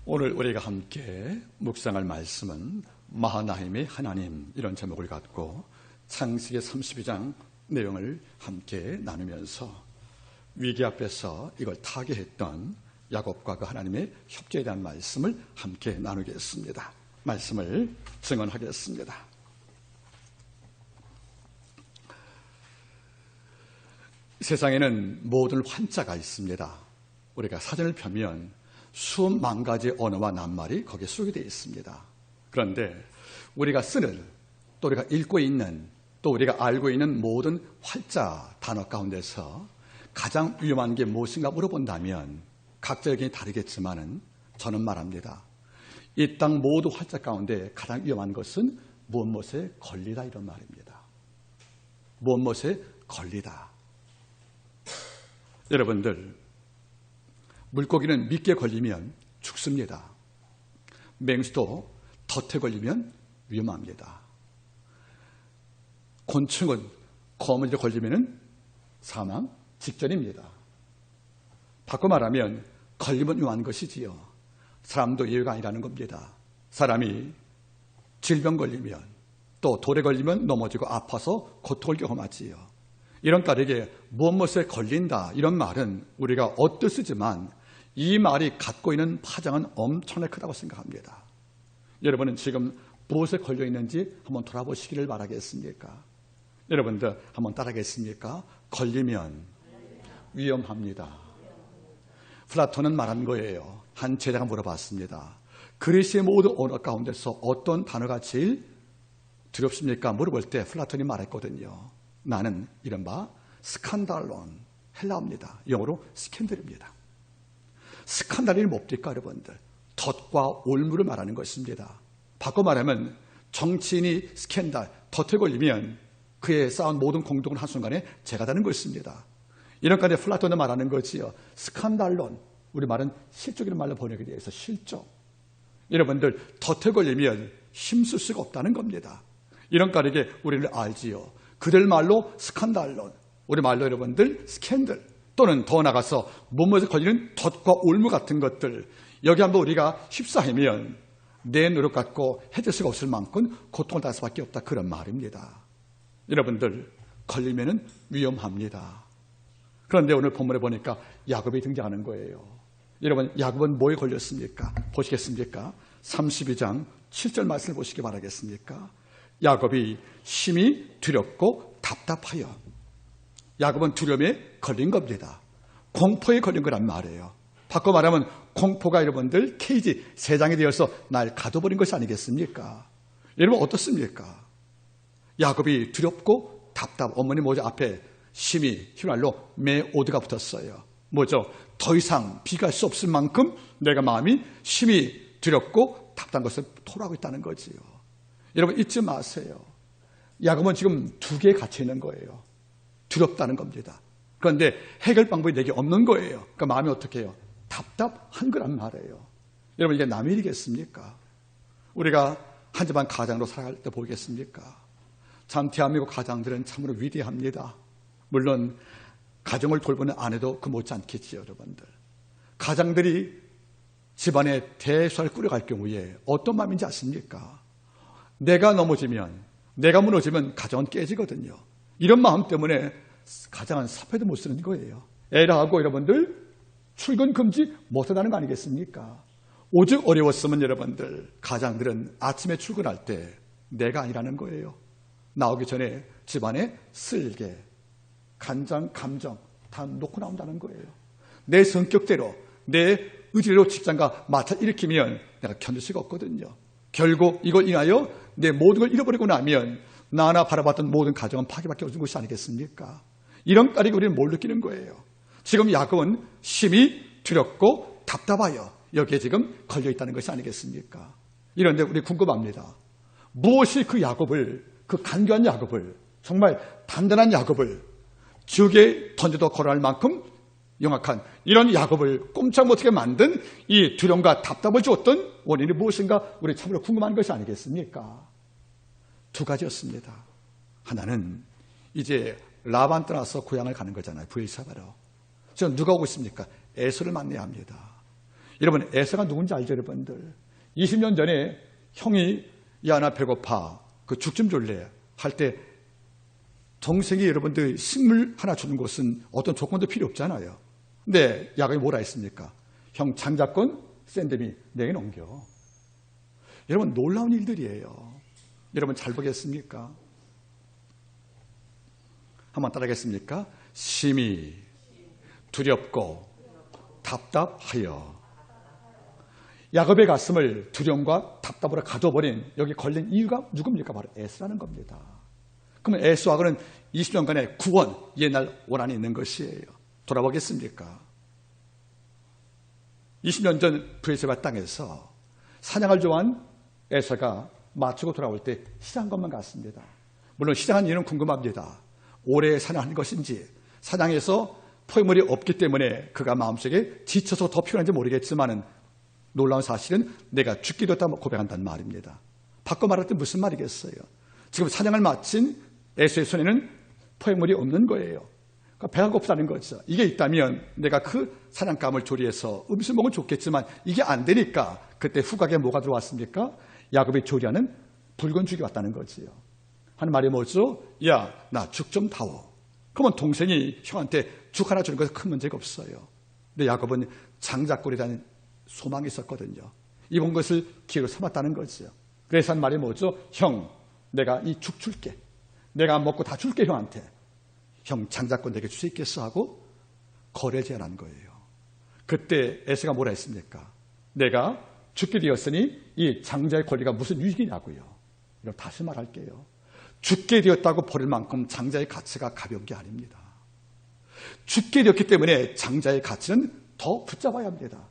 오늘 우리가 함께 묵상할 말씀은 마하나임의 하나님, 이런 제목을 갖고 창세기 32장 내용을 함께 나누면서 위기 앞에서 이걸 타개했던 야곱과 그 하나님의 협조에 대한 말씀을 함께 나누겠습니다. 말씀을 증언하겠습니다. 세상에는 모든 환자가 있습니다. 우리가 사전을 펴면 수만 가지 언어와 낱말이 거기에 수록되어 있습니다. 그런데 우리가 쓰는, 또 우리가 읽고 있는, 또 우리가 알고 있는 모든 활자 단어 가운데서 가장 위험한 게 무엇인가 물어본다면 각자 의견이 다르겠지만은 저는 말합니다. 이 땅 모두 활자 가운데 가장 위험한 것은 무엇에 걸리다, 이런 말입니다. 무엇에 걸리다. 여러분들, 물고기는 미끼에 걸리면 죽습니다. 맹수도 덫에 걸리면 위험합니다. 곤충은 거미줄에 걸리면 사망 직전입니다. 바꿔 말하면 걸리면 위험한 것이지요. 사람도 예외가 아니라는 겁니다. 사람이 질병 걸리면, 또 돌에 걸리면 넘어지고 아파서 고통을 경험하지요. 이런 까닭에 무엇에 걸린다, 이런 말은 우리가 얻듯 쓰지만 이 말이 갖고 있는 파장은 엄청나게 크다고 생각합니다. 여러분은 지금 무엇에 걸려 있는지 한번 돌아보시기를 바라겠습니까? 여러분들 한번 따라하겠습니까? 걸리면 위험합니다. 플라톤은 말한 거예요. 한 제자가 물어봤습니다. 그리스의 모든 언어 가운데서 어떤 단어가 제일 두렵습니까? 물어볼 때 플라톤이 말했거든요. 나는 이른바 스칸달론, 헬라어입니다. 영어로 스캔들입니다. 스칸달이 뭡니까, 여러분들? 덫과 올무를 말하는 것입니다. 바꿔 말하면 정치인이 스캔달, 덫에 걸리면 그에 쌓은 모든 공동을 한순간에 제가 다는 것입니다. 이런 까지 플라톤이 말하는 거지요. 스칸달론, 우리 말은 실족이라는 말로 번역에 대해서 실족. 여러분들, 덫에 걸리면 힘쓸 수가 없다는 겁니다. 이런 까닭에 우리를 알지요. 그들 말로 스칸달론, 우리 말로 여러분들 스캔들, 또는 더 나가서 무엇에 걸리는 덫과 올무 같은 것들, 여기 한번 우리가 휩싸이면 내 노력 갖고 해줄 수가 없을 만큼 고통을 당할 수밖에 없다, 그런 말입니다. 여러분들, 걸리면 위험합니다. 그런데 오늘 본문에 보니까 야곱이 등장하는 거예요. 여러분, 야곱은 뭐에 걸렸습니까? 보시겠습니까? 32장 7절 말씀을 보시기 바라겠습니까? 야곱이 심히 두렵고 답답하여. 야곱은 두려움에 걸린 겁니다. 공포에 걸린 거란 말이에요. 바꿔 말하면 공포가 여러분들 케이지 세장이 되어서 날 가둬버린 것이 아니겠습니까? 여러분 어떻습니까? 야곱이 두렵고 어머니 뭐죠? 앞에 심히 휘말로 메오드가 붙었어요. 뭐죠? 더 이상 비갈 수 없을 만큼 내가 마음이 심히 두렵고 답답한 것을 토로하고 있다는 거지요. 여러분 잊지 마세요. 야곱은 지금 두 개에 갇혀 있는 거예요. 두렵다는 겁니다. 그런데 해결 방법이 내게 없는 거예요. 그러니까 마음이 어떻게 해요? 답답한 거란 말이에요. 여러분, 이게 남의 일이겠습니까? 우리가 한 집안 가장으로 살아갈 때 보이겠습니까? 참 대한민국 가장들은 참으로 위대합니다. 물론 가정을 돌보는 아내도 그 못지않겠지요, 여러분들. 가장들이 집안에 대소를 꾸려갈 경우에 어떤 마음인지 아십니까? 내가 넘어지면, 내가 무너지면 가정은 깨지거든요. 이런 마음 때문에 가장은 사표도 못 쓰는 거예요. 애라하고 여러분들 출근 금지 못하다는 거 아니겠습니까? 오죽 어려웠으면 여러분들 가장들은 아침에 출근할 때 내가 아니라는 거예요. 나오기 전에 집안에 쓸개, 간장, 감정 다 놓고 나온다는 거예요. 내 성격대로, 내 의지로 직장과 마찰 일으키면 내가 견딜 수가 없거든요. 결국 이걸 인하여 내 모든 걸 잃어버리고 나면 나 하나 바라봤던 모든 가정은 파괴밖에 없는 것이 아니겠습니까? 이런 까닭에 우리는 뭘 느끼는 거예요? 지금 야곱은 심히 두렵고 답답하여 여기에 지금 걸려있다는 것이 아니겠습니까? 이런데 우리 궁금합니다. 무엇이 그 야곱을, 그 간교한 야곱을, 정말 단단한 야곱을 지옥에 던져도 걸어갈 만큼 영악한 이런 야곱을 꼼짝 못하게 만든 이 두려움과 답답을 주었던 원인이 무엇인가 우리 참으로 궁금한 것이 아니겠습니까? 두 가지였습니다. 하나는 이제 라반 떠나서 고향을 가는 거잖아요. 브엘사바로. 지금 누가 오고 있습니까? 에서를 만나야 합니다. 여러분, 에서가 누군지 알죠, 여러분들? 20년 전에 형이 야, 나 배고파, 그 죽 좀 줄래 할 때 동생이 여러분들 식물 하나 주는 것은 어떤 조건도 필요 없잖아요. 근데 야곱이 뭐라 했습니까? 형 장자권 샌드미 내게 넘겨. 여러분, 놀라운 일들이에요. 여러분 잘 보겠습니까? 한번 따라하겠습니까? 심히 두렵고 답답하여. 야곱의 가슴을 두려움과 답답으로 가둬버린, 여기 걸린 이유가 누굽니까? 바로 에서라는 겁니다. 그러면 에서하고는 20년간의 구원, 옛날 원한이 있는 것이에요. 돌아보겠습니까? 20년 전 브에세바 땅에서 사냥을 좋아한 에서가 마치고 돌아올 때 시장 것만 갔습니다. 물론 시장한 이유는 궁금합니다. 오래 사냥한 것인지, 사냥에서 포획물이 없기 때문에 그가 마음속에 지쳐서 더 피곤한지 모르겠지만 놀라운 사실은 내가 죽게 되었다고 고백한다는 말입니다. 바꿔 말할 때 무슨 말이겠어요? 지금 사냥을 마친 에서의 손에는 포획물이 없는 거예요. 그러니까 배가 고프다는 거죠. 이게 있다면 내가 그 사냥감을 조리해서 음식 먹으면 좋겠지만 이게 안 되니까 그때 후각에 뭐가 들어왔습니까? 야곱이 조리하는 붉은 죽이 왔다는 거지요. 하는 말이 뭐죠? 야, 나 죽 좀 다워. 그러면 동생이 형한테 죽 하나 주는 것은 큰 문제가 없어요. 근데 야곱은 장자권에 대한 소망이 있었거든요. 이번 것을 기회로 삼았다는 거죠. 그래서 한 말이 뭐죠? 형, 내가 이 죽 줄게. 내가 먹고 다 줄게, 형한테. 형, 장자권 내게 줄 수 있겠어? 하고 거래를 제안한 거예요. 그때 에서가 뭐라 했습니까? 내가 죽게 되었으니 이 장자의 권리가 무슨 유익이냐고요. 이걸 다시 말할게요. 죽게 되었다고 버릴 만큼 장자의 가치가 가벼운 게 아닙니다. 죽게 되었기 때문에 장자의 가치는 더 붙잡아야 합니다.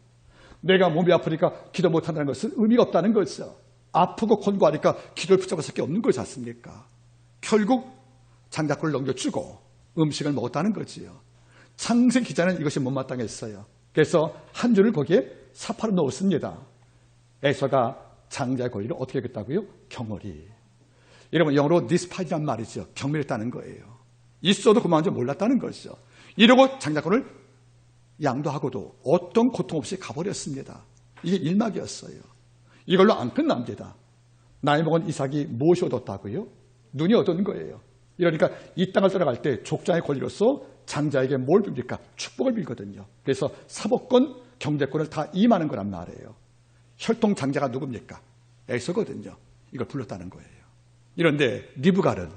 내가 몸이 아프니까 기도 못한다는 것은 의미가 없다는 거죠. 아프고 권고하니까 기도를 붙잡을 수밖에 없는 거지 않습니까? 결국 장자권을 넘겨주고 음식을 먹었다는 거지요. 창세기 기자는 이것이 못마땅했어요. 그래서 한 줄을 거기에 사파로 넣었습니다. 에서가 장자의 권리를 어떻게 하겠다고요? 경홀히. 여러분, 영어로 디스파이즈란 말이죠. 경멸했다는 거예요. 있어도 그만한 줄 몰랐다는 거죠. 이러고 장자권을 양도하고도 어떤 고통 없이 가버렸습니다. 이게 일막이었어요. 이걸로 안 끝납니다. 나이 먹은 이삭이 무엇이 얻었다고요? 눈이 얻은 거예요. 이러니까 이 땅을 떠나갈 때 족장의 권리로서 장자에게 뭘 빕니까? 축복을 빌거든요. 그래서 사법권, 경제권을 다 임하는 거란 말이에요. 혈통 장자가 누굽니까? 에서거든요. 이걸 불렀다는 거예요. 이런데 리브갈은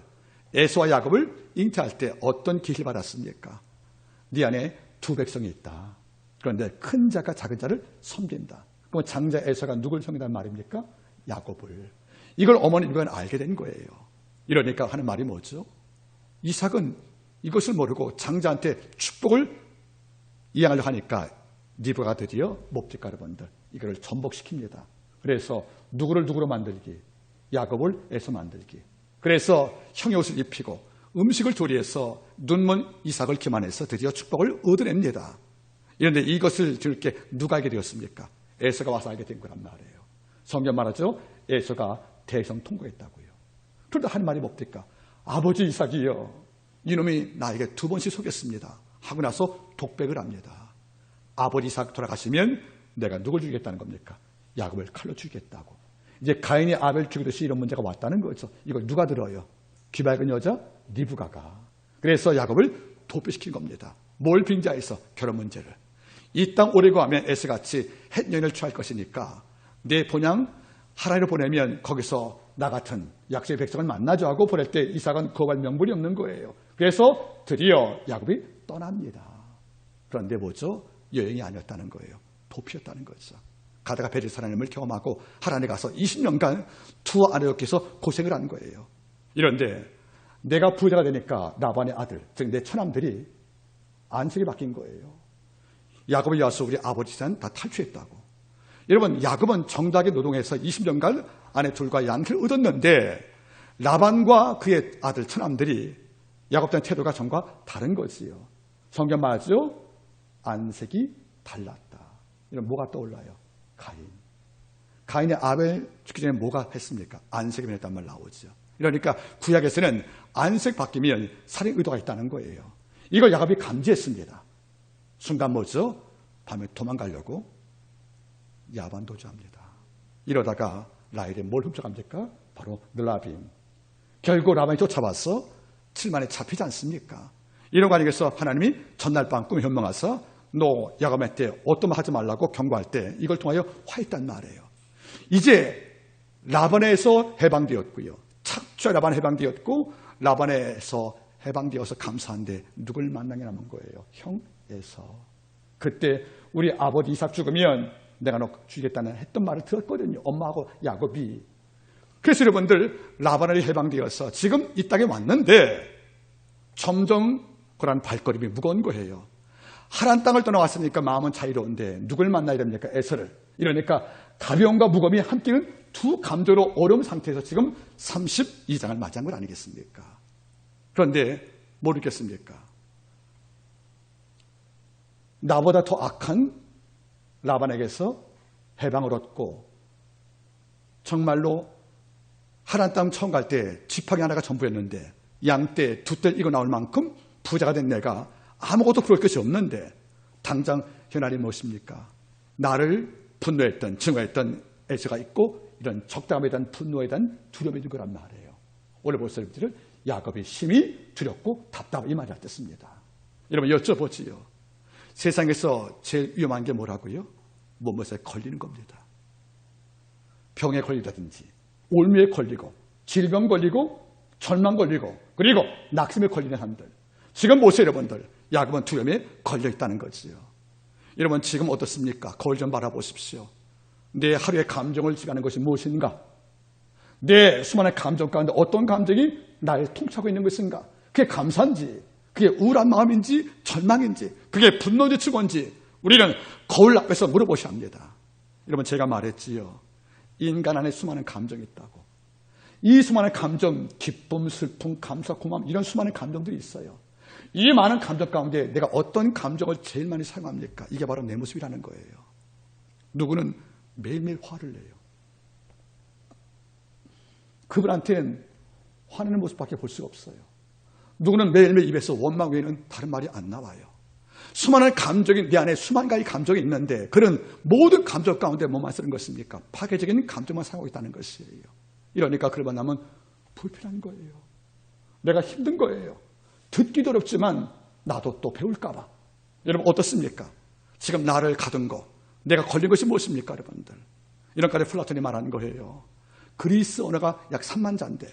에서와 야곱을 잉태할 때 어떤 기회를 받았습니까? 네 안에 두 백성이 있다. 그런데 큰 자가 작은 자를 섬긴다. 그럼 장자 에서가 누굴 섬긴다는 말입니까? 야곱을. 이걸 어머니 리브갈은 알게 된 거예요. 이러니까 하는 말이 뭐죠? 이삭은 이것을 모르고 장자한테 축복을 이양하려고 하니까 리브가 드디어 뭡니까 여러분들? 이거를 전복시킵니다. 그래서 누구를 누구로 만들기? 야곱을 에서 만들기. 그래서 형의 옷을 입히고 음식을 조리해서 눈먼 이삭을 기만해서 드디어 축복을 얻어냅니다. 그런데 이것을 들을 게 누가 알게 되었습니까? 에서가 와서 알게 된 거란 말이에요. 성경 말하죠. 에서가 대성 통과했다고요. 그런데 하는 말이 뭡니까? 아버지 이삭이요. 이놈이 나에게 2번씩 속였습니다. 하고 나서 독백을 합니다. 아버지 이삭 돌아가시면 내가 누굴 죽이겠다는 겁니까? 야곱을 칼로 죽이겠다고. 이제 가인이 아벨 죽이듯이 이런 문제가 왔다는 거죠. 이걸 누가 들어요? 귀 밝은 여자 리브가가. 그래서 야곱을 도피시킨 겁니다. 뭘 빙자해서? 결혼 문제를. 이 땅 오래 거하면 에서같이 헷년을 취할 것이니까 내 본향 하라리로 보내면 거기서 나 같은 약소의 백성을 만나죠 하고 보낼 때 이삭은 거할 명분이 없는 거예요. 그래서 드디어 야곱이 떠납니다. 그런데 뭐죠? 여행이 아니었다는 거예요. 도피였다는 거죠. 가다가 베델 하나님을 경험하고 하란에 가서 20년간 투어 아내였께서 고생을 한 거예요. 이런데 내가 부자가 되니까 라반의 아들, 즉 내 처남들이 안식이 바뀐 거예요. 야곱이 와서 우리 아버지 산 다 탈취했다고. 여러분, 야곱은 정당하게 노동해서 20년간 아내 둘과 양키를 얻었는데 라반과 그의 아들 처남들이 야곱 대한 태도가 전과 다른 거지요. 성경 말하죠. 안색이 달랐다. 이런 뭐가 떠올라요? 가인. 가인의 아벨 죽기 전에 뭐가 했습니까? 안색이 변했단 말 나오죠. 그러니까 구약에서는 안색 바뀌면 살인 의도가 있다는 거예요. 이걸 야곱이 감지했습니다. 순간 뭐죠? 밤에 도망가려고 야반도주합니다. 이러다가 라헬이 뭘 훔쳐갑니까? 바로 느라빔. 결국 라반이 쫓아와서 7만에 잡히지 않습니까? 이런 과정에서 하나님이 전날 밤 꿈에 현명하사 너 야곱의 때 어떤 말 하지 말라고 경고할 때 이걸 통하여 화했단 말이에요. 이제 라반에서 해방되었고요. 착취와 라반 해방되었고 라반에서 해방되어서 감사한데 누굴 만나게 남은 거예요? 형 에서. 그때 우리 아버지 이삭 죽으면 내가 너 죽이겠다는 했던 말을 들었거든요. 엄마하고 야곱이. 그래서 여러분들 라반을 해방되어서 지금 이 땅에 왔는데 점점 그런 발걸음이 무거운 거예요. 하란 땅을 떠나왔으니까 마음은 자유로운데 누굴 만나야 됩니까? 에서를. 이러니까 가벼움과 무거움이 함께는 두 감정으로 어려운 상태에서 지금 32장을 맞이한 건 아니겠습니까? 그런데 모르겠습니까? 나보다 더 악한 라반에게서 해방을 얻고 정말로 하란 땅 처음 갈 때 지팡이 하나가 전부였는데 양떼 두 떼 이거 나올 만큼 부자가 된 내가 아무것도 그럴 것이 없는데 당장 현안이 무엇입니까? 나를 분노했던 증오했던 에서가 있고 이런 적당함에 대한 분노에 대한 두려움이 있는 거란 말이에요. 오늘 볼 사람들은 야곱이 심히 두렵고 답답한 이 말이 뜻입니다. 여러분 여쭤보지요. 세상에서 제일 위험한 게 뭐라고요? 무엇에 걸리는 겁니다. 병에 걸리다든지 올무에 걸리고 질병 걸리고 절망 걸리고 그리고 낙심에 걸리는 사람들. 지금 보세요 여러분들. 야곱은 두려움에 걸려있다는 거지요. 여러분 지금 어떻습니까? 거울 좀 바라보십시오. 내 하루의 감정을 지가는 것이 무엇인가? 내 수많은 감정 가운데 어떤 감정이 나를 통치하고 있는 것인가? 그게 감사인지 그게 우울한 마음인지 절망인지 그게 분노인지 증오인지 우리는 거울 앞에서 물어보셔야 합니다. 여러분 제가 말했지요. 인간 안에 수많은 감정이 있다고. 이 수많은 감정, 기쁨, 슬픔, 감사, 고마움 이런 수많은 감정들이 있어요. 이 많은 감정 가운데 내가 어떤 감정을 제일 많이 사용합니까? 이게 바로 내 모습이라는 거예요. 누구는 매일매일 화를 내요. 그분한테는 화내는 모습밖에 볼 수가 없어요. 누구는 매일매일 입에서 원망 외에는 다른 말이 안 나와요. 수많은 감정이 내 안에 수만 가지 감정이 있는데 그런 모든 감정 가운데 뭐만 쓰는 것입니까? 파괴적인 감정만 사용하고 있다는 것이에요. 이러니까 그를 만나면 불편한 거예요. 내가 힘든 거예요. 듣기도 어렵지만 나도 또 배울까 봐. 여러분 어떻습니까? 지금 나를 가둔 거 내가 걸린 것이 무엇입니까 여러분들? 이런까지 플라톤이 말하는 거예요. 그리스 언어가 약 3만 자인데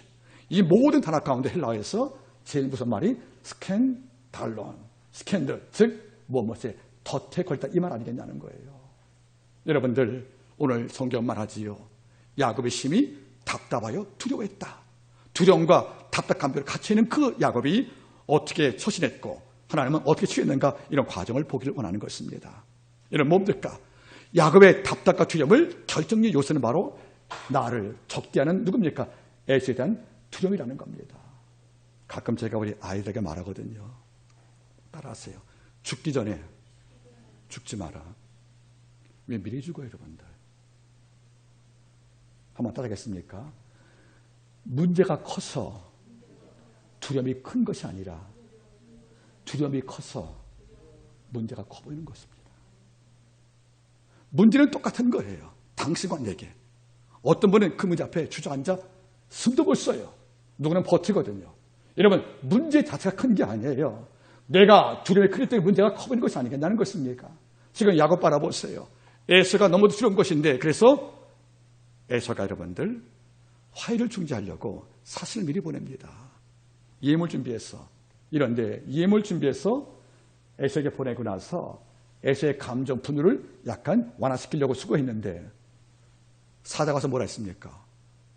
이 모든 단어 가운데 헬라어에서 제일 무슨 말이 스캔달론, 스캔들, 즉 무엇에 덫에 걸다 이 말 아니겠냐는 거예요. 여러분들 오늘 성경 말하지요. 야곱의 심히 답답하여 두려워했다. 두려움과 답답함을 같이 있는 그 야곱이 어떻게 처신했고 하나님은 어떻게 취했는가 이런 과정을 보기를 원하는 것입니다. 이런 뭡니까? 야곱의 답답과 두려움을 결정적 요소는 바로 나를 적대하는 누굽니까? 에서에 대한 두려움이라는 겁니다. 가끔 제가 우리 아이들에게 말하거든요. 따라하세요. 죽기 전에 죽지 마라. 왜 미리 죽어요 여러분들? 한번 따라하겠습니까? 문제가 커서 두려움이 큰 것이 아니라 두려움이 커서 문제가 커 보이는 것입니다. 문제는 똑같은 거예요. 당신과 내게. 어떤 분은 그 문제 앞에 주저앉아 숨도 못 쉬어요. 누구는 버티거든요. 여러분 문제 자체가 큰 게 아니에요. 내가 두려움이 크기 때문에 문제가 커 보이는 것이 아니겠냐는 것입니까? 지금 야곱 바라보세요. 에서가 너무 두려운 것인데 그래서 에서가 여러분들 화해를 중지하려고 사신을 미리 보냅니다. 예물 준비해서. 이런데 예물 준비해서 에서에게 보내고 나서 에서의 감정 분노를 약간 완화시키려고 수고했는데 사자 가서 뭐라 했습니까?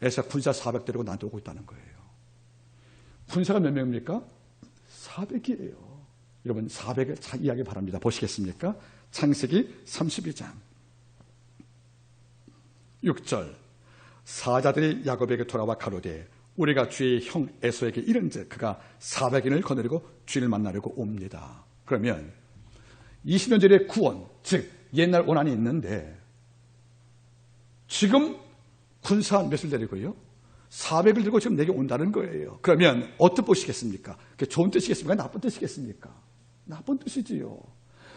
에서가 군사 400 데리고 나한테 오고 있다는 거예요. 군사가 몇 명입니까? 400이에요. 여러분 400을 잘 이해하기 바랍니다. 보시겠습니까? 창세기 32장 6절 사자들이 야곱에게 돌아와 가로되 우리가 주의 형 에서에게 이른즉 그가 400인을 거느리고 주를 만나려고 옵니다. 그러면 20년 전의 구원, 즉 옛날 원한이 있는데 지금 군사 몇을 데리고요? 400을 들고 지금 내게 온다는 거예요. 그러면 어떻게 보시겠습니까? 그게 좋은 뜻이겠습니까? 나쁜 뜻이겠습니까? 나쁜 뜻이지요.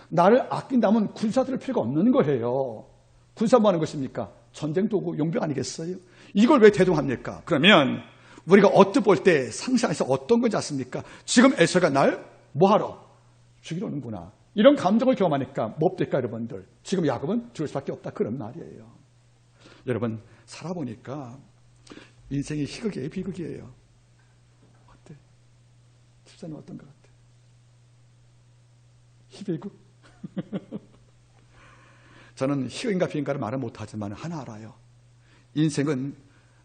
나를 아낀다면 군사 들을 필요가 없는 거예요. 군사 뭐 하는 것입니까? 전쟁 도구, 용병 아니겠어요? 이걸 왜 대동합니까? 그러면 우리가 언뜻 볼 때 상상해서 어떤 건지 아십니까? 지금 에서가 날 뭐하러? 죽이려는구나. 이런 감정을 경험하니까 뭐 될까 여러분들? 지금 야곱은 죽을 수밖에 없다. 그런 말이에요. 여러분 살아보니까 인생이 희극이에요? 비극이에요? 어때? 집사님 어떤 것 같아? 희비극? 저는 희극인가 비극인가를 말을 못하지만 하나 알아요. 인생은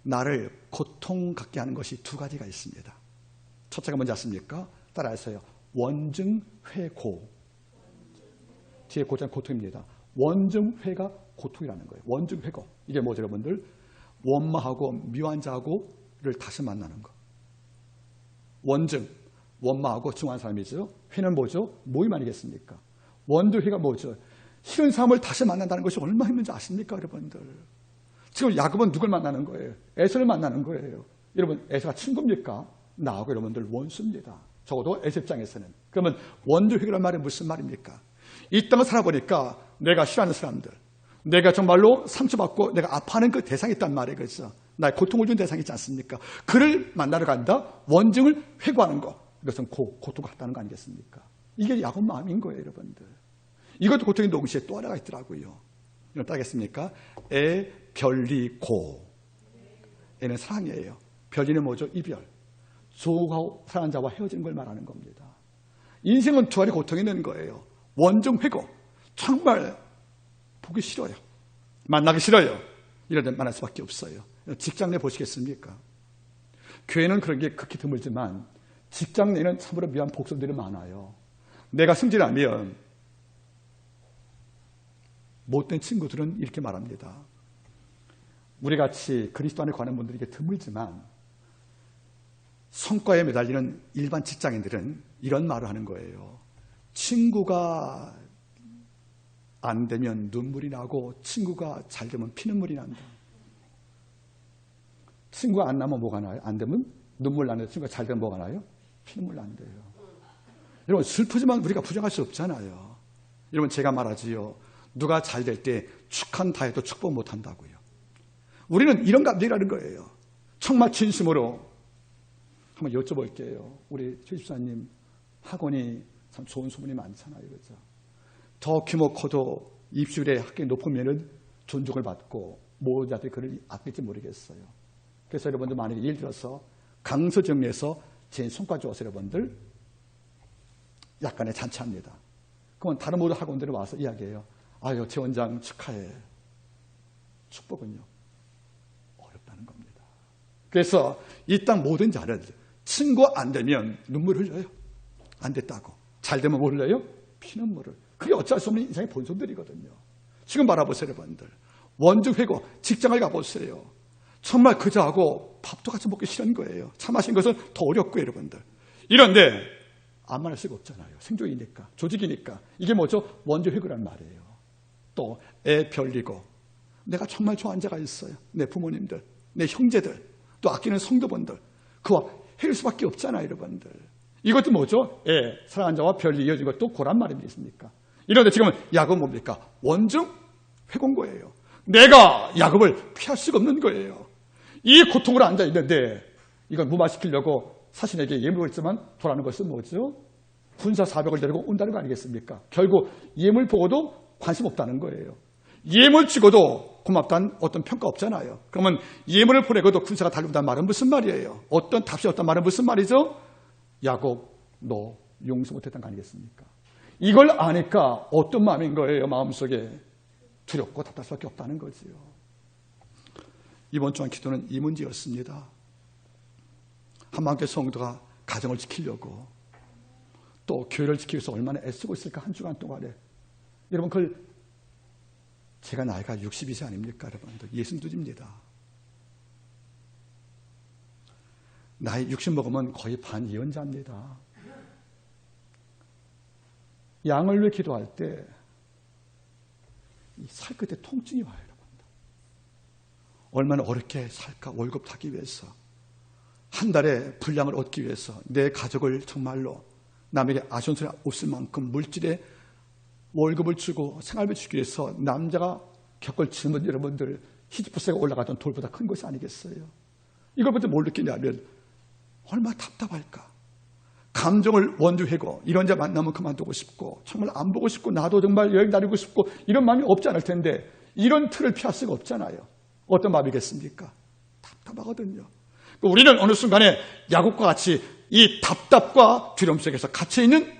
나를 고통 갖게 하는 것이 두 가지가 있습니다. 첫째가 뭔지 아십니까? 따라하세요. 원증회고. 뒤에 고장 고통입니다. 원증회가 고통이라는 거예요. 원증회고. 이게 뭐죠 여러분들? 원마하고 미완자하고를 다시 만나는 거. 원증, 원마하고 중한 사람이죠. 회는 뭐죠? 모임 아니겠습니까? 원증회가 뭐죠? 싫은 사람을 다시 만난다는 것이 얼마나 힘든지 아십니까 여러분들? 지금 야곱은 누굴 만나는 거예요? 에서를 만나는 거예요. 여러분 에서가 친구입니까? 나하고 여러분들 원수입니다. 적어도 에서 입장에서는. 그러면 원증회라는 말이 무슨 말입니까? 이 땅을 살아보니까 내가 싫어하는 사람들, 내가 정말로 상처받고 내가 아파하는 그 대상이 있단 말이에요. 그래서 나의 고통을 준 대상이 있지 않습니까? 그를 만나러 간다. 원증을 회고하는 것. 이것은 고통을 갖다는 거 아니겠습니까? 이게 야곱 마음인 거예요 여러분들. 이것도 고통의 동시에 또 하나가 있더라고요. 이건 따겠습니까? 애, 별리, 고. 애는 사랑이에요. 별리는 뭐죠? 이별. 좋아하고 사랑하는 자와 헤어지는 걸 말하는 겁니다. 인생은 두 알의 고통이 있는 거예요. 원증 회고. 정말 보기 싫어요. 만나기 싫어요. 이럴 때 만날 수밖에 없어요. 직장 내 보시겠습니까? 교회는 그런 게 극히 드물지만 직장 내는 참으로 미안 복선들이 많아요. 내가 승진하면 못된 친구들은 이렇게 말합니다. 우리같이 그리스도 안에 관한 분들이 이게 드물지만 성과에 매달리는 일반 직장인들은 이런 말을 하는 거예요. 친구가 안 되면 눈물이 나고 친구가 잘 되면 피눈물이 난다. 친구가 안 나면 뭐가 나요? 안 되면 눈물 나는데 친구가 잘 되면 뭐가 나요? 피눈물 난대요. 여러분 슬프지만 우리가 부정할 수 없잖아요. 여러분 제가 말하지요. 누가 잘 될 때 축한다 해도 축복 못한다고요. 우리는 이런 감정이라는 거예요. 정말 진심으로 한번 여쭤볼게요. 우리 최 집사님 학원이 참 좋은 소문이 많잖아요. 그렇죠? 더 규모 커도 입시율에 학교에 높으면 존중을 받고 모자들이 그를 아낄지 모르겠어요. 그래서 여러분들 만약에 예를 들어서 강서정리에서 제 성과 좋아서 여러분들 약간의 잔치합니다. 그러면 다른 모든 학원들이 와서 이야기해요. 아유, 최 원장 축하해. 축복은요. 어렵다는 겁니다. 그래서 이 땅 모든 자는 친구 안 되면 눈물 흘려요. 안 됐다고. 잘 되면 뭐 흘려요? 피눈물을. 그게 어쩔 수 없는 인생의 본성들이거든요. 지금 바라보세요, 여러분들. 원증 회고 직장을 가보세요. 정말 그저하고 밥도 같이 먹기 싫은 거예요. 차 마신 것은 더 어렵고요, 여러분들. 이런데 안 말할 수가 없잖아요. 생존이니까, 조직이니까. 이게 뭐죠? 원증 회고란 말이에요. 또 애 별리고 내가 정말 좋아하는 자가 있어요. 내 부모님들, 내 형제들, 또 아끼는 성도분들. 그와 헤어질 수밖에 없잖아요, 여러분들. 이것도 뭐죠? 애, 사랑하는 자와 별리 이어진 것도 고란 말이겠습니까? 이런데 지금은 야곱은 뭡니까? 원증 회고인 거예요. 내가 야곱을 피할 수가 없는 거예요. 이 고통으로 앉아있는데 이걸 무마시키려고 사신에게 예물을 했지만 돌아오는 것은 뭐죠? 군사 400을 데리고 온다는 거 아니겠습니까? 결국 예물 보고도 관심 없다는 거예요. 예물 주고도 고맙다는 어떤 평가 없잖아요. 그러면 예물을 보내고도 군사가 달려온다는 말은 무슨 말이에요? 어떤 답시 없다는 말은 무슨 말이죠? 야곱, 너 용서 못했다는 거 아니겠습니까? 이걸 아니까 어떤 마음인 거예요? 마음속에 두렵고 답답할 수밖에 없다는 거지요. 이번 주한 기도는 이 문제였습니다. 한마음교회 성도가 가정을 지키려고 또 교회를 지키기 위해서 얼마나 애쓰고 있을까 한 주간 동안에. 여러분 그걸 제가 나이가 62세 아닙니까 여러분들? 62입니다. 나이 60 먹으면 거의 반 예언자입니다. 양을 위해 기도할 때 살 끝에 통증이 와요, 여러분들. 얼마나 어렵게 살까? 월급 타기 위해서, 한 달에 분량을 얻기 위해서 내 가족을 정말로 남에게 아쉬운 소리 없을 만큼 물질에 월급을 주고 생활비 주기 위해서 남자가 겪을 질문 여러분들 시지프스가 올라가던 돌보다 큰 것이 아니겠어요? 이걸 보다 뭘 느끼냐면 얼마나 답답할까. 감정을 원주하고 이런 자 만나면 그만두고 싶고 정말 안 보고 싶고 나도 정말 여행 다니고 싶고 이런 마음이 없지 않을 텐데 이런 틀을 피할 수가 없잖아요. 어떤 마음이겠습니까? 답답하거든요. 우리는 어느 순간에 야곱과 같이 이 답답과 두려움 속에서 갇혀있는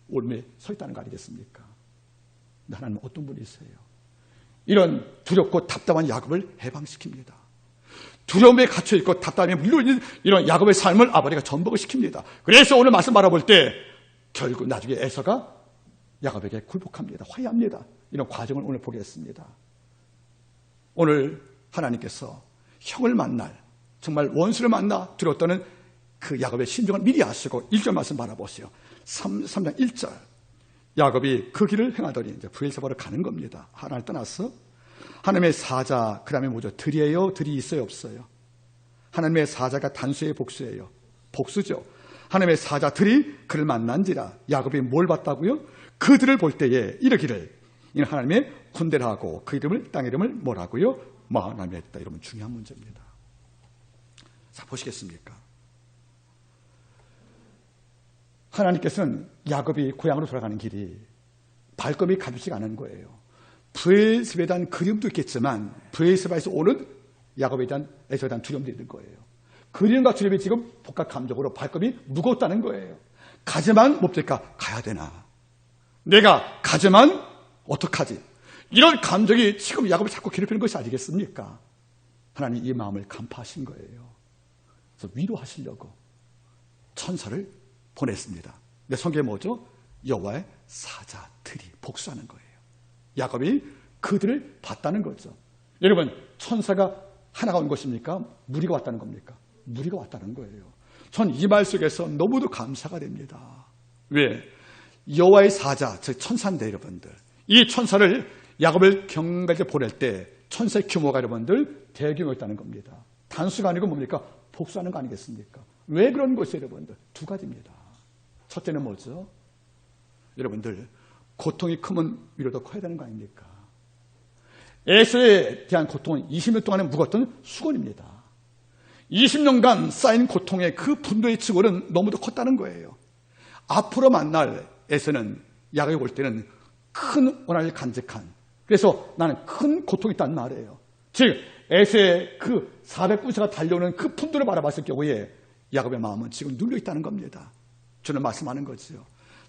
올무에 서 있다는 거 아니겠습니까? 하나님은 어떤 분이세요? 이런 두렵고 답답한 야곱을 해방시킵니다. 두려움에 갇혀있고 답답함에 물려있는 이런 야곱의 삶을 아버지가 전복을 시킵니다. 그래서 오늘 말씀 바라볼 때 결국 나중에 에서가 야곱에게 굴복합니다. 화해합니다. 이런 과정을 오늘 보겠습니다. 오늘 하나님께서 형을 만날 정말 원수를 만나 두려웠다는 그 야곱의 심정을 미리 아시고 1절 말씀 바라보세요. 3장 1절 야곱이 그 길을 행하더니 이제 브엘세바로 가는 겁니다. 하나를 떠나서 하나님의 사자, 그 다음에 뭐죠? 들이에요? 들이 있어요? 없어요? 하나님의 사자가 단수의 복수예요. 복수죠. 하나님의 사자들이 그를 만난지라. 야곱이 뭘 봤다고요? 그들을 볼 때에 이르기를 이는 하나님의 군대를 하고 그 이름을 땅 이름을 뭐라고요? 마하나임이라 했다. 이러면 중요한 문제입니다. 자, 보시겠습니까? 하나님께서는 야곱이 고향으로 돌아가는 길이 발걸음이 가볍지가 않은 거예요. 브엘세바에 대한 그리움도 있겠지만 브엘세바에서 오는 야곱에 대한 에서에 대한 두려움도 있는 거예요. 그리움과 두려움이 지금 복합 감정으로 발걸음이 무겁다는 거예요. 가지만 뭡니까? 가야 되나? 내가 가지만 어떡하지? 이런 감정이 지금 야곱을 자꾸 괴롭히는 것이 아니겠습니까? 하나님 이 마음을 간파하신 거예요. 그래서 위로하시려고 천사를 보냈습니다. 근데 성경에 뭐죠? 여호와의 사자들이 복수하는 거예요. 야곱이 그들을 봤다는 거죠. 여러분, 천사가 하나가 온 것입니까? 무리가 왔다는 겁니까? 무리가 왔다는 거예요. 전 이 말 속에서 너무도 감사가 됩니다. 왜? 여호와의 사자, 즉 천사인데 여러분들. 이 천사를 야곱을 경계에 보낼 때 천사의 규모가 여러분들 대규모였다는 겁니다. 단수가 아니고 뭡니까? 복수하는 거 아니겠습니까? 왜 그런 것이에요, 여러분들? 두 가지입니다. 첫째는 뭐죠? 여러분들, 고통이 크면 위로도 커야 되는 거 아닙니까? 에서에 대한 고통은 20년 동안에 묵었던 수건입니다. 20년간 쌓인 고통의 그 분노의 증오는 너무도 컸다는 거예요. 앞으로 만날 에서는 야곱이 올 때는 큰 원한을 간직한, 그래서 나는 큰 고통이 있다는 말이에요. 즉 에서의 그 400군사가 달려오는 그 분노를 바라봤을 경우에 야곱의 마음은 지금 눌려있다는 겁니다. 저는 말씀하는 거죠.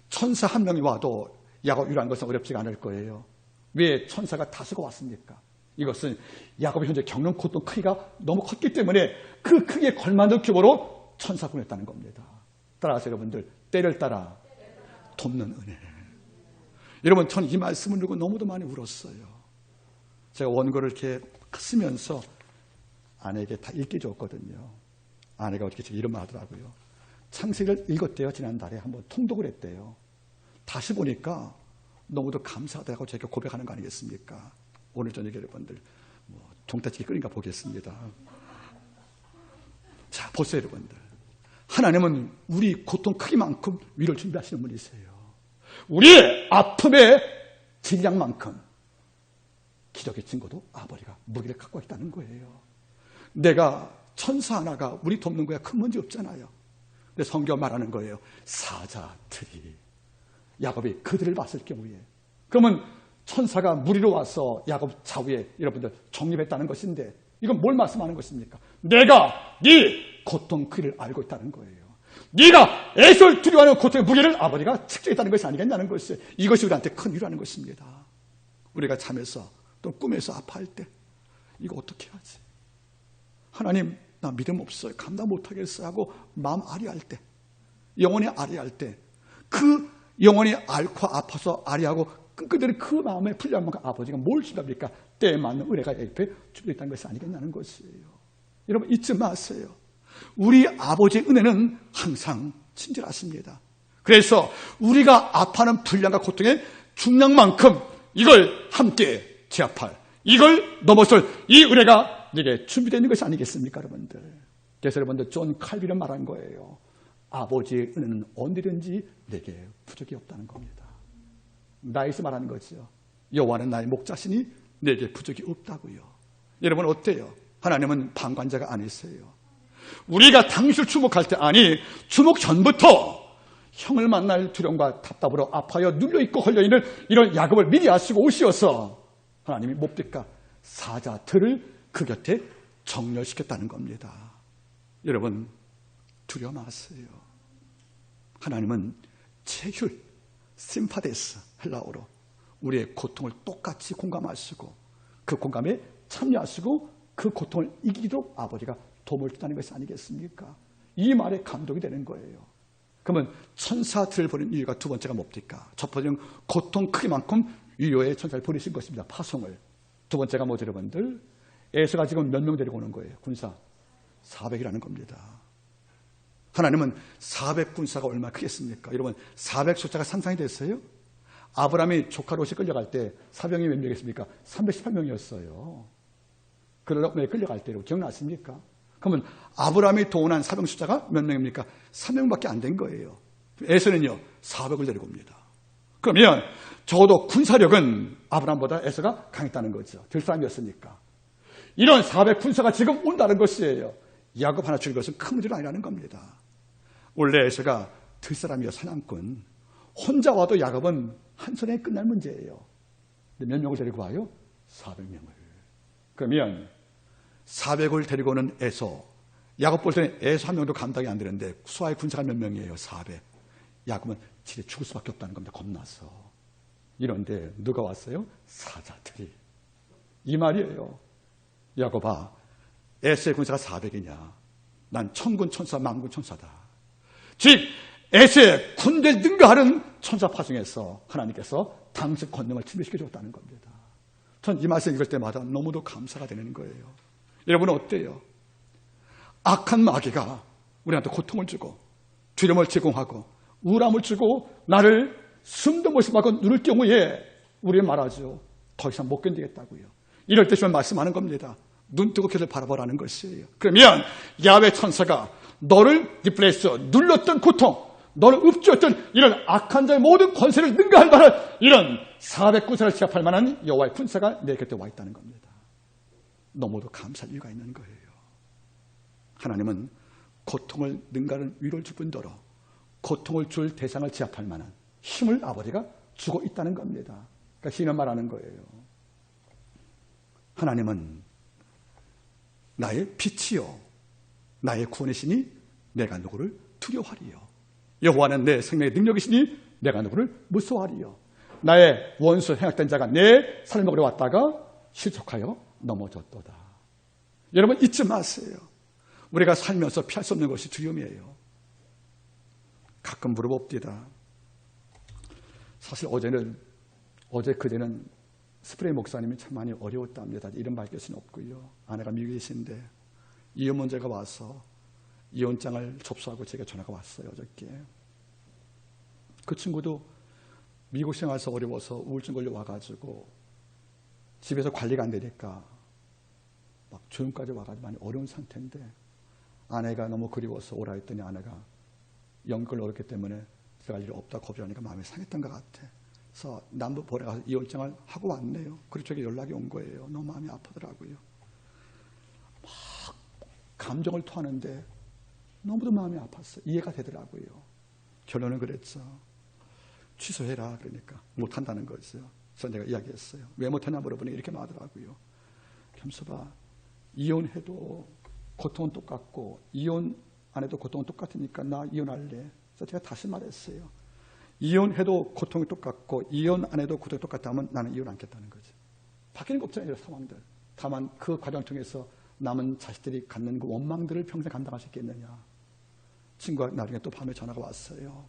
천사 한 명이 와도 야곱 위로하는 것은 어렵지가 않을 거예요. 왜 천사가 다수가 왔습니까? 이것은 야곱이 현재 겪는 고통 크기가 너무 컸기 때문에 그 크기에 걸맞는 규모로 천사 보냈다는 겁니다. 따라서 여러분들, 때를 따라 돕는 은혜. 여러분, 전 이 말씀을 듣고 너무도 많이 울었어요. 제가 원고를 이렇게 쓰면서 아내에게 다 읽게 줬거든요. 아내가 어떻게 이런 말 하더라고요. 창세기를 읽었대요. 지난달에 한번 통독을 했대요. 다시 보니까 너무도 감사하다고 제가 고백하는 거 아니겠습니까? 오늘 저녁에 여러분들 종따지기 끓인가 보겠습니다. 자, 보세요 여러분들. 하나님은 우리 고통 크기만큼 위로를 준비하시는 분이세요. 우리의 아픔의 질량만큼 기적의 증거도 아버지가 무기를 갖고 있다는 거예요. 내가 천사 하나가 우리 돕는 거야 큰 문제 없잖아요. 근데 성경 말하는 거예요. 사자들이 야곱이 그들을 봤을 경우에, 그러면 천사가 무리로 와서 야곱 좌우에 여러분들 정립했다는 것인데, 이건 뭘 말씀하는 것입니까? 내가 네 고통 크기를 알고 있다는 거예요. 네가 에서를 두려워하는 고통의 무게를 아버지가 측정했다는 것이 아니겠냐는 것이에요. 이것이 우리한테 큰 위로하는 것입니다. 우리가 잠에서 또 꿈에서 아파할 때 이거 어떻게 하지? 하나님, 나 믿음 없어요. 감당 못하겠어요 하고 마음 아리할 때, 영혼이 아리할 때, 그 영혼이 앓고 아파서 아리하고 끈끈대는 그 마음에 풀려한 만큼 아버지가 뭘 준답니까? 때에 맞는 은혜가 옆에 준비했다는 것이 아니겠냐는 것이에요. 여러분, 잊지 마세요. 우리 아버지의 은혜는 항상 친절하십니다. 그래서 우리가 아파하는 분량과 고통의 중량만큼 이걸 함께 제압할, 이걸 넘어설 이 은혜가 내게 준비되어 있는 것이 아니겠습니까, 여러분들? 그래서 여러분들, 존 칼빈은 말한 거예요. 아버지의 은혜는 언제든지 내게 부족이 없다는 겁니다. 나에서 말하는 거죠. 여호와는 나의 목자시니 내게 부족이 없다고요. 여러분 어때요? 하나님은 방관자가 아니세요. 우리가 당신을 주목할 때, 아니 주목 전부터 형을 만날 두려움과 답답으로 아파여 눌려있고 헐려있는 이런 야곱을 미리 아시고 오시어서 하나님이 뭡니까? 사자들을 그 곁에 정렬시켰다는 겁니다. 여러분 두려워 마세요. 하나님은 체휼, 심파데스 헬라어로 우리의 고통을 똑같이 공감하시고 그 공감에 참여하시고 그 고통을 이기도록 아버지가 도움을 준다는 것이 아니겠습니까? 이 말에 감동이 되는 거예요. 그러면 천사들을 보낸 이유가 두 번째가 뭡니까? 첫 번째는 고통 크기만큼 위로의 천사를 보내신 것입니다. 파송을. 두 번째가 뭐죠, 여러분들? 에서가 지금 몇 명 데리고 오는 거예요? 군사 400이라는 겁니다. 하나님은 400군사가 얼마나 크겠습니까? 여러분 400 숫자가 상상이 됐어요? 아브라함이 조카 롯이 끌려갈 때 사병이 몇 명이었습니까? 318명이었어요. 그러다 왜 끌려갈 때로 기억나십니까? 그러면 아브라함이 동원한 사병 숫자가 몇 명입니까? 3명밖에 안 된 거예요. 에서는요 400을 데리고 옵니다. 그러면 적어도 군사력은 아브라함보다 에서가 강했다는 거죠. 들 사람이었으니까. 이런 400 군사가 지금 온다는 것이에요. 야곱 하나 죽일 것은 큰 문제는 아니라는 겁니다. 원래 에서가 들 사람이요 사냥꾼. 혼자 와도 야곱은 한 손에 끝날 문제예요. 몇 명을 데리고 와요? 400명을. 그러면 400을 데리고 오는 에서, 야곱 볼 때는 에서 한 명도 감당이 안 되는데 수하의 군사가 몇 명이에요? 400. 야곱은 집에 죽을 수밖에 없다는 겁니다. 겁나서. 이런데 누가 왔어요? 사자들이. 이 말이에요. 야곱아, 에서의 군사가 400이냐? 난 천군 천사, 만군 천사다. 즉 에서의 군대를 능가하는 천사 파송에서 하나님께서 당신 권능을 침해시켜 줬다는 겁니다. 전 이 말씀 읽을 때마다 너무도 감사가 되는 거예요. 여러분은 어때요? 악한 마귀가 우리한테 고통을 주고 두려움을 제공하고 우울함을 주고 나를 숨도 못 쉬고 누를 경우에 우리는 말하죠. 더 이상 못 견디겠다고요. 이럴 때 좀 말씀하는 겁니다. 눈 뜨고 걔를 바라보라는 것이에요. 그러면 야훼 천사가 너를 리플레이스, 눌렀던 고통, 너를 읍주었던 이런 악한 자의 모든 권세를 능가할 만한 이런 400군사를 제압할 만한 여호와의 군사가 내 곁에 와 있다는 겁니다. 너무도 감사할 이유가 있는 거예요. 하나님은 고통을 능가하는 위로를 줄 뿐더러 고통을 줄 대상을 제압할 만한 힘을 아버지가 주고 있다는 겁니다. 그러니까 신은 말하는 거예요. 하나님은 나의 빛이요 나의 구원의 신이 내가 누구를 두려워하리요. 여호와는 내 생명의 능력이시니 내가 누구를 무서워하리요. 나의 원수 행악된 자가 내 삶을 먹으러 왔다가 실족하여 넘어졌도다. 여러분 잊지 마세요. 우리가 살면서 피할 수 없는 것이 두려움이에요. 가끔 물어봅니다. 사실 어제 그제는 스프레이 목사님이 참 많이 어려웠답니다. 이름 밝힐 수는 없고요. 아내가 미국에 계신데 이혼 문제가 와서 이혼장을 접수하고 제게 전화가 왔어요. 어저께. 그 친구도 미국 생활에서 어려워서 우울증 걸려 와가지고 집에서 관리가 안 되니까 막 조용까지 와가지고 많이 어려운 상태인데 아내가 너무 그리워서 오라 했더니 아내가 연극을 어렵기 때문에 들어갈 일이 없다 거부하니까 마음이 상했던 것 같아. 그래서 남부 보러 가서 이혼장을 하고 왔네요. 그리고 저에게 연락이 온 거예요. 너무 마음이 아프더라고요. 막 감정을 토하는데 너무도 마음이 아팠어요. 이해가 되더라고요. 결론은 그랬죠. 취소해라 그러니까 못한다는 거죠. 그래서 내가 이야기했어요. 왜 못하냐 물어보니 이렇게 말하더라고요. 겸서봐, 이혼해도 고통은 똑같고 이혼 안 해도 고통은 똑같으니까 나 이혼할래. 그래서 제가 다시 말했어요. 이혼해도 고통이 똑같고 이혼 안 해도 고통이 똑같다면 나는 이혼 않겠다는 거죠. 바뀌는 거 없잖아요. 이런 상황들. 다만 그 과정을 통해서 남은 자식들이 갖는 그 원망들을 평생 감당할 수 있겠느냐. 친구가 나중에 또 밤에 전화가 왔어요.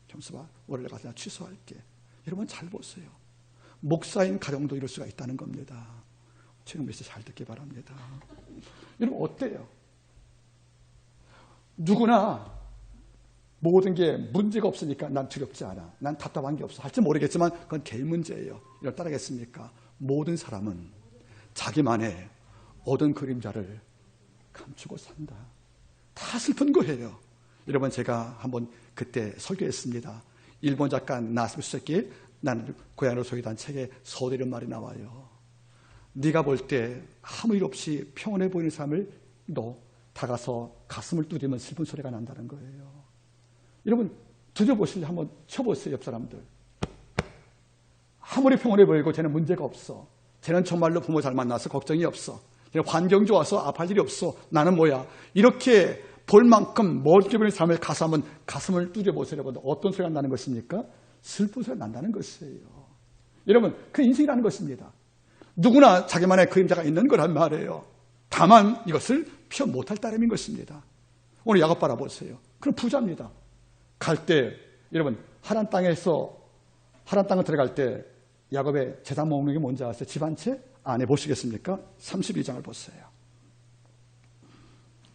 겸서봐, 월요일에 가서 취소할게. 여러분 잘 보세요. 목사인 가정도 이럴 수가 있다는 겁니다. 최근 메시지 잘 듣기 바랍니다. 여러분 어때요? 누구나 모든 게 문제가 없으니까 난 두렵지 않아. 난 답답한 게 없어. 할지 모르겠지만 그건 개인 문제예요. 이걸 따르겠습니까? 모든 사람은 자기만의 어두운 그림자를 감추고 산다. 다 슬픈 거예요. 여러분 제가 한번 그때 설교했습니다. 일본 작가 나스미 수세키의 나는 고향으로 소개한 책에 서두이런 말이 나와요. 네가 볼 때 아무 일 없이 평온해 보이는 사람을 너 다가서 가슴을 두드리면 슬픈 소리가 난다는 거예요. 여러분 두드려보실래요? 한번 쳐보세요. 옆 사람들. 아무리 평온해 보이고 쟤는 문제가 없어. 쟤는 정말로 부모 잘 만나서 걱정이 없어. 쟤는 환경 좋아서 아파할 일이 없어. 나는 뭐야. 이렇게 볼 만큼 멀게 보이는 사람을 가서 한번 가슴을 두드려보세요. 여러분 어떤 소리가 나는 것입니까? 슬픈 소리가 난다는 것이에요. 여러분 그 인생이라는 것입니다. 누구나 자기만의 그림자가 있는 거란 말이에요. 다만 이것을 표현 못할 따름인 것입니다. 오늘 야곱 바라보세요. 그럼 부자입니다. 갈 때 여러분 하란 땅을 들어갈 때 야곱의 재산 목록이 뭔지 아세요? 집 한 채 안에 보시겠습니까? 32장을 보세요.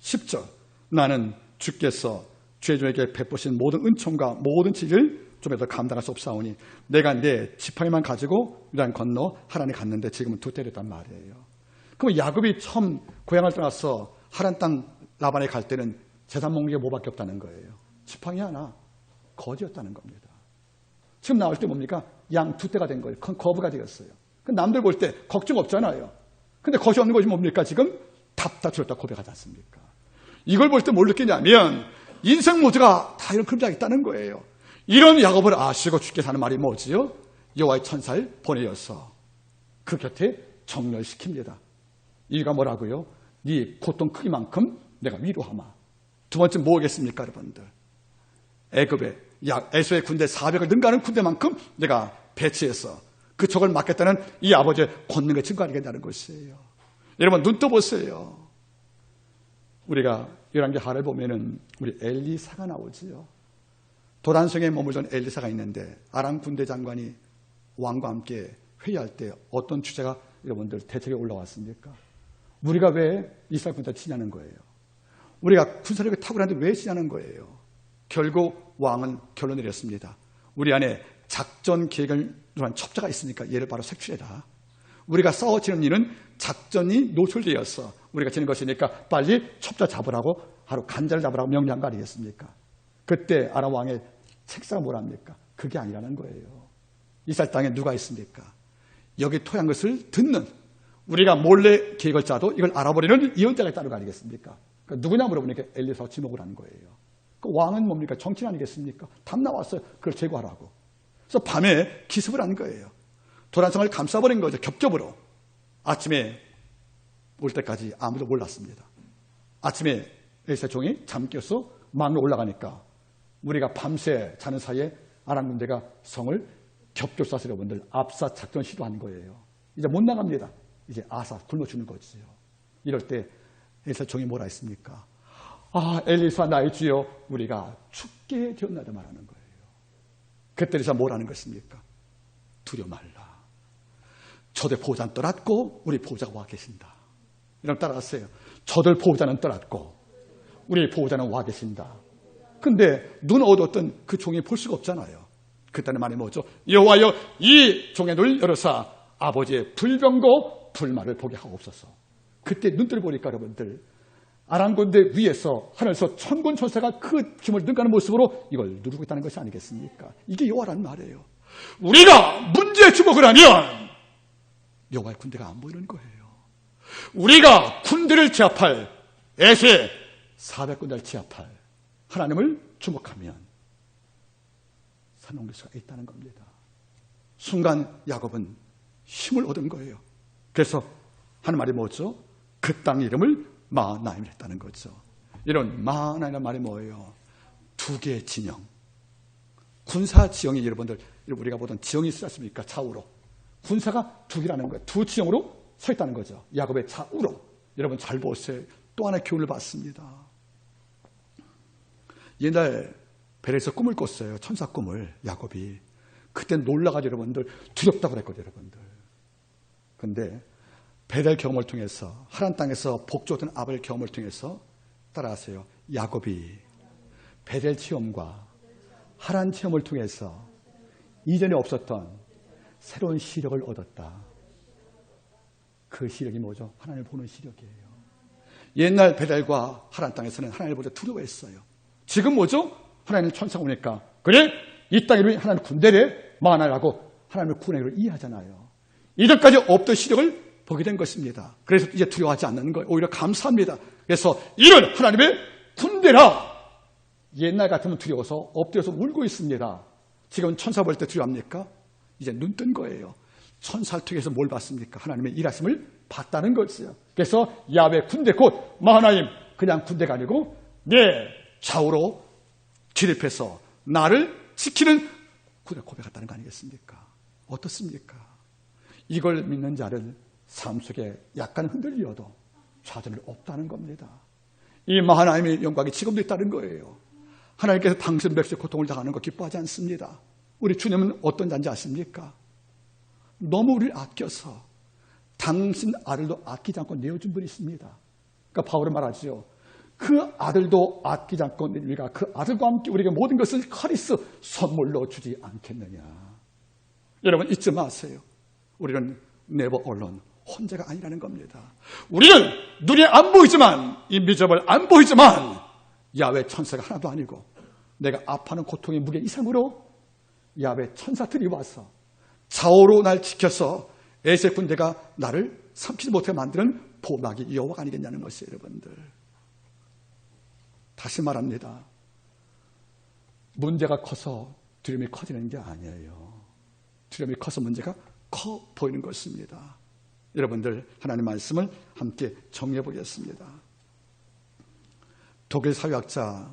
10절 나는 주께서 죄종에게 베푸신 모든 은총과 모든 지를 좀 더 감당할 수 없사오니 내가 내 지팡이만 가지고 요단 건너 하란에 갔는데 지금은 두 때렸단 말이에요. 그럼 야곱이 처음 고향을 떠나서 하란 땅 라반에 갈 때는 재산 목록에 뭐밖에 없다는 거예요. 지팡이 하나, 거지였다는 겁니다. 지금 나올 때 뭡니까? 양 두 떼가 된 거예요. 거부가 되었어요. 남들 볼 때 걱정 없잖아요. 근데 것이 없는 것이 뭡니까? 지금 답다 들었다 고백하지 않습니까? 이걸 볼 때 뭘 느끼냐면 인생 모두가 다 이런 그림자가 있다는 거예요. 이런 야곱을 아시고 주께서 하는 말이 뭐지요? 여호와의 천사를 보내어서 그 곁에 정렬시킵니다. 이유가 뭐라고요? 네 고통 크기만큼 내가 위로하마. 두 번째 뭐겠습니까 여러분들? 애굽의 에서의 군대 400을 능가하는 군대만큼 내가 배치해서 그 적을 막겠다는 이 아버지의 권능의 증거 아니겠다는 것이에요. 여러분 눈 떠보세요. 우리가 열왕기 하를 보면은 우리 엘리사가 나오지요. 도단성에 머물던 엘리사가 있는데 아람 군대 장관이 왕과 함께 회의할 때 어떤 주제가 여러분들 대책에 올라왔습니까? 우리가 왜 이스라엘 군대를 치냐는 거예요. 우리가 군사력을 탁월한데 왜 치냐는 거예요. 결국 왕은 결론을 내렸습니다. 우리 안에 작전 계획을 위한 첩자가 있으니까 얘를 바로 색출해라. 우리가 싸워지는 일은 작전이 노출되어서 우리가 지는 것이니까 빨리 첩자 잡으라고 하루 간자를 잡으라고 명령한 거 아니겠습니까? 그때 아람 왕의 책사가 뭐랍니까? 그게 아니라는 거예요. 이스라엘 땅에 누가 있습니까? 여기 토한 것을 듣는 우리가 몰래 계획을 짜도 이걸 알아버리는 예언자가 있다는 거 아니겠습니까? 그러니까 누구냐 물어보니까 엘리사가 지목을 하는 거예요. 그 왕은 뭡니까? 정치인 아니겠습니까? 답 나왔어요. 그걸 제거하라고. 그래서 밤에 기습을 한 거예요. 도란성을 감싸버린 거죠. 겹겹으로. 아침에 올 때까지 아무도 몰랐습니다. 아침에 엘리사 종이 잠 깨서 망로 올라가니까 우리가 밤새 자는 사이에 아람 군대가 성을 겹겹 쏴서 여러분들 압사 작전 시도한 거예요. 이제 못 나갑니다. 이제 아사 굶어 주는 거지요. 이럴 때 엘리사 종이 뭐라 했습니까? 아 엘리사 나의 주여 우리가 죽게 되었나다 말하는 거예요. 그때 엘리사 뭐라는 것입니까? 두려워 말라. 저들 보호자는 떠났고 우리 보호자가 와 계신다. 이러면 따라갔어요. 저들 보호자는 떠났고 우리 보호자는 와 계신다. 근데 눈 어두웠던 그 종이 볼 수가 없잖아요. 그때는 말이 뭐죠? 여호와여 이 종의 눈을 열어사 아버지의 불병고 불말을 보게 하옵소서. 그때 눈뜰 보니까 여러분들 아람 군대 위에서 하늘에서 천군 천사가 그 힘을 능가하는 모습으로 이걸 누르고 있다는 것이 아니겠습니까? 이게 여호와란 말이에요. 우리가 문제에 주목을 하면 여호와의 군대가 안 보이는 거예요. 우리가 군대를 제압할 에세 400군대를 제압할 하나님을 주목하면 산옮길 수가 있다는 겁니다. 순간 야곱은 힘을 얻은 거예요. 그래서 하는 말이 뭐죠? 그 땅 이름을 마하나임을 했다는 거죠. 이런 마하나임이라는 말이 뭐예요? 두 개의 진영. 군사 지형이 여러분들 우리가 보던 지형이 있지 않습니까? 좌우로. 군사가 두 개라는 거예요. 두 지형으로 서 있다는 거죠. 야곱의 좌우로. 여러분 잘 보세요. 또 하나의 교훈을 받습니다. 옛날 벨에서 꿈을 꿨어요. 천사 꿈을 야곱이. 그때 놀라가지고 여러분들 두렵다고 그랬거든요. 여러분들. 근데 베델 경험을 통해서 하란 땅에서 복주었던 아벨 경험을 통해서 따라하세요. 야곱이 베델 체험과 하란 체험을 통해서 이전에 없었던 새로운 시력을 얻었다. 그 시력이 뭐죠? 하나님을 보는 시력이에요. 옛날 베델과 하란 땅에서는 하나님을 보자 두려워했어요. 지금 뭐죠? 하나님 천사가 오니까 그래? 이 땅에 하나님 군대를 만나라고 하나님의 구원을 이해하잖아요. 이전까지 없던 시력을 보게 된 것입니다. 그래서 이제 두려워하지 않는 거예요. 오히려 감사합니다. 그래서 이런 하나님의 군대라. 옛날 같으면 두려워서 엎드려서 울고 있습니다. 지금 천사 볼 때 두려워합니까? 이제 눈 뜬 거예요. 천사를 통해서 뭘 봤습니까? 하나님의 일하심을 봤다는 거였어요. 그래서 야훼 군대 곧 하나님, 그냥 군대가 아니고 내 좌우로 기립해서 나를 지키는 군대 고백했다는 거 아니겠습니까? 어떻습니까? 이걸 믿는 자를 삶 속에 약간 흔들려도 좌절이 없다는 겁니다. 이 하나님의 영광이 지금도 있다는 거예요. 하나님께서 당신 백성의 고통을 당하는 거 기뻐하지 않습니다. 우리 주님은 어떤 자인지 아십니까? 너무 우리를 아껴서 당신 아들도 아끼지 않고 내어준 분이 있습니다. 그러니까 바울은 말하지요. 그 아들도 아끼지 않고 우리가 그 아들과 함께 우리에게 모든 것을 카리스 선물로 주지 않겠느냐. 여러분 잊지 마세요. 우리는 네버 얼론 혼자가 아니라는 겁니다. 우리는 눈에 안 보이지만 인비저블 안 보이지만 야훼 천사가 하나도 아니고 내가 아파하는 고통의 무게 이상으로 야훼 천사들이 와서 좌우로 날 지켜서 에셋 군대가 나를 삼키지 못하게 만드는 보호막이 여호와가 아니겠냐는 것이에요. 여러분들 다시 말합니다. 문제가 커서 두려움이 커지는 게 아니에요. 두려움이 커서 문제가 커 보이는 것입니다. 여러분들 하나님의 말씀을 함께 정리해 보겠습니다. 독일 사회학자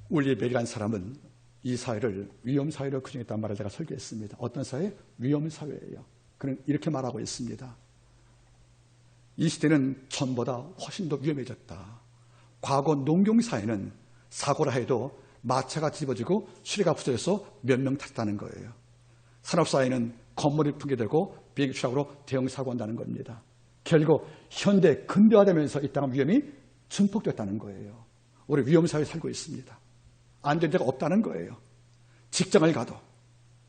울리 벨이라는 사람은 이 사회를 위험사회로 규정했다는 말을 제가 설교했습니다. 어떤 사회? 위험사회예요. 그는 이렇게 말하고 있습니다. 이 시대는 전보다 훨씬 더 위험해졌다. 과거 농경사회는 사고라 해도 마차가 뒤집어지고 수레가 부서져서 몇 명 탔다는 거예요. 산업사회는 건물이 붕괴되고 비행기 추락으로 대형 사고가 난다는 겁니다. 결국 현대 근대화되면서 이 땅은 위험이 증폭됐다는 거예요. 우리 위험사회에 살고 있습니다. 안된 데가 없다는 거예요. 직장을 가도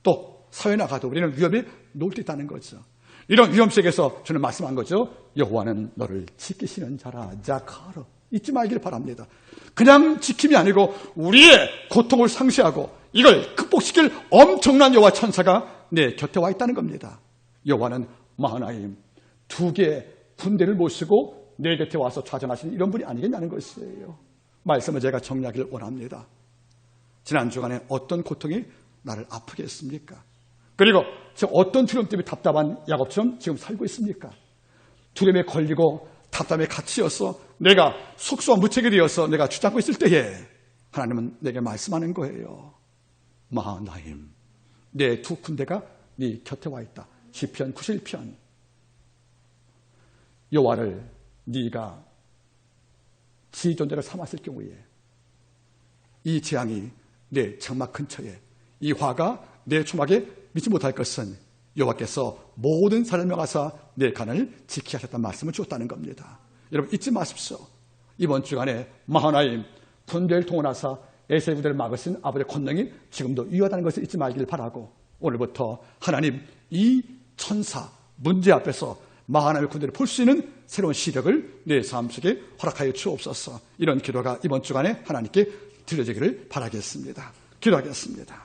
또 사회 나가도 우리는 위험에 놓을 수 있다는 거죠. 이런 위험 속에서 저는 말씀한 거죠. 여호와는 너를 지키시는 자라. 자카르. 잊지 말길 바랍니다. 그냥 지킴이 아니고 우리의 고통을 상쇄하고 이걸 극복시킬 엄청난 여호와 천사가 내 곁에 와 있다는 겁니다. 여호와는 하나님 두 개의 군대를 모시고 내 곁에 와서 좌정하시는 이런 분이 아니겠냐는 것이에요. 말씀을 제가 정리하기를 원합니다. 지난 주간에 어떤 고통이 나를 아프게 했습니까? 그리고 지금 어떤 두려움 때문에 답답한 야곱처럼 지금 살고 있습니까? 두려움에 걸리고 답답에 갇히어서 내가 속수와 무책이 되어서 내가 주잡고 있을 때에 하나님은 내게 말씀하는 거예요. 하나님 내 두 군대가 네 곁에 와 있다. 시편 91편 여호와를 네가 지존재를 삼았을 경우에 이 재앙이 내 장막 근처에 이 화가 내 초막에 미치 못할 것은 여호와께서 모든 사람을 명하사 내 간을 지키게 하셨다는 말씀을 주었다는 겁니다. 여러분 잊지 마십시오. 이번 주간에 하나님 군대를 동원하사 에세 부대를 막으신 아버지의 권능이 지금도 유효하다는 것을 잊지 말기를 바라고 오늘부터 하나님 이 천사 문제 앞에서 하나님의 군대를 볼 수 있는 새로운 시력을 내 삶 속에 허락하여 주옵소서. 이런 기도가 이번 주간에 하나님께 드려지기를 바라겠습니다. 기도하겠습니다.